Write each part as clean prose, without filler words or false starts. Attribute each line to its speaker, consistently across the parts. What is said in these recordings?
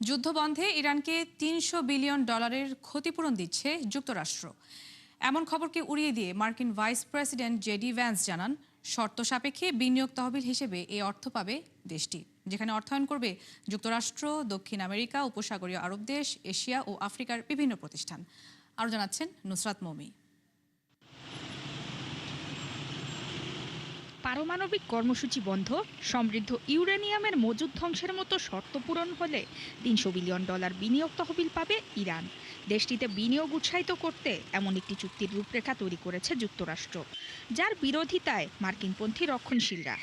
Speaker 1: যুদ্ধবন্ধে ইরানকে $300 বিলিয়ন ক্ষতিপূরণ দিচ্ছে যুক্তরাষ্ট্র। এমন খবরকে উড়িয়ে দিয়ে মার্কিন ভাইস প্রেসিডেন্ট জেডি ভ্যান্স জানান, শর্ত সাপেক্ষে বিনিয়োগ তহবিল হিসেবে এই অর্থ পাবে দেশটি, যেখানে অর্থায়ন করবে যুক্তরাষ্ট্র, দক্ষিণ আমেরিকা, উপসাগরীয় আরব দেশ, এশিয়া ও আফ্রিকার বিভিন্ন প্রতিষ্ঠান। আরও জানাচ্ছেন নুসরাত মৌমি।
Speaker 2: পারমাণবিক কর্মসূচি বন্ধ, সমৃদ্ধ ইউরেনিয়ামের মজুদ ধ্বংসের মতো শর্ত পূরণ হলে $300 বিলিয়ন বিনিয়োগ তহবিল পাবে ইরান। দেশটিতে বিনিয়োগ উৎসাহিত করতে এমন একটি চুক্তির রূপরেখা তৈরি করেছে যুক্তরাষ্ট্র, যার বিরোধিতায় মার্কিনপন্থী রক্ষণশীলরা।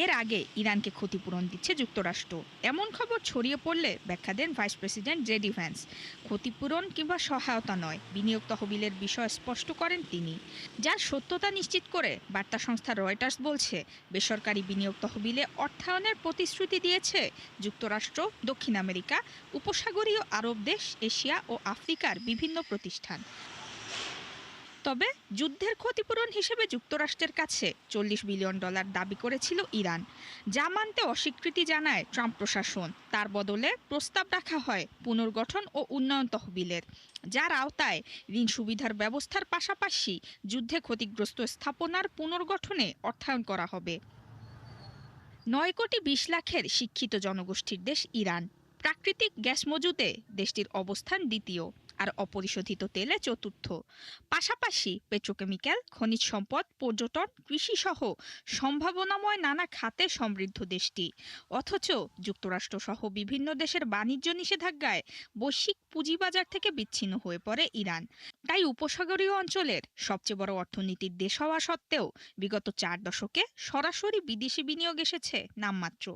Speaker 2: এর আগে ইরানকে ক্ষতিপূরণ দিচ্ছে যুক্তরাষ্ট্র, এমন খবর ছড়িয়ে পড়লে ব্যাখ্যা দেন ভাইস প্রেসিডেন্ট জেডি ভ্যান্স। ক্ষতিপূরণ কিংবা সহায়তা নয়, বিনিয়োগ তহবিলের বিষয় স্পষ্ট করেন তিনি। যার সত্যতা নিশ্চিত করে বার্তা সংস্থা রয়টার্স বলছে, বেসরকারি বিনিয়োগ তহবিলে অর্থায়নের প্রতিশ্রুতি দিয়েছে যুক্তরাষ্ট্র, দক্ষিণ আমেরিকা, উপসাগরীয় আরব দেশ, এশিয়া ও আফ্রিকার বিভিন্ন প্রতিষ্ঠান। তবে যুদ্ধের ক্ষতিপূরণ হিসেবে যুক্তরাষ্ট্রের কাছে $40 বিলিয়ন দাবি করেছিল ইরান, যা মানতে অস্বীকৃতি জানায় ট্রাম্প প্রশাসন। তার বদলে প্রস্তাব রাখা হয় পুনর্গঠন ও উন্নয়ন তহবিলের, যার আওতায় ঋণ সুবিধার ব্যবস্থার পাশাপাশি যুদ্ধে ক্ষতিগ্রস্ত স্থাপনার পুনর্গঠনে অর্থায়ন করা হবে। 9,20,00,000-এর শিক্ষিত জনগোষ্ঠীর দেশ ইরান। প্রাকৃতিক গ্যাস মজুদে দেশটির অবস্থান দ্বিতীয়, আর অপরিশোধিত তেলে চতুর্থ। পাশাপাশি পেট্রোকেমিক্যাল, খনিজ সম্পদ, পর্যটন, কৃষি সহ সম্ভাবনাময় নানা খাতে সমৃদ্ধ দেশটি। অথচ যুক্তরাষ্ট্র সহ বিভিন্ন দেশের বাণিজ্য নিষেধাজ্ঞায় বৈশ্বিক পুঁজিবাজার থেকে বিচ্ছিন্ন হয়ে পড়ে ইরান। তাই উপসাগরীয় অঞ্চলের সবচেয়ে বড় অর্থনীতির দেশ হওয়া সত্ত্বেও বিগত 4 দশকে সরাসরি বিদেশি বিনিয়োগ এসেছে নামমাত্র।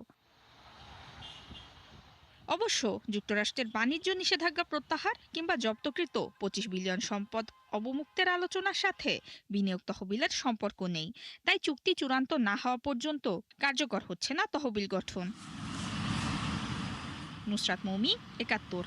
Speaker 2: অবশ্য যুক্তরাষ্ট্রের বাণিজ্য নিষেধাজ্ঞা প্রত্যাহার কিংবা জব্দকৃত 25 বিলিয়ন সম্পদ অবমুক্তের আলোচনার সাথে বিনিয়োগ তহবিলের সম্পর্ক নেই। তাই চুক্তি চূড়ান্ত না হওয়া পর্যন্ত কার্যকর হচ্ছে না তহবিল গঠন। নুসরাত মৌমি, 71।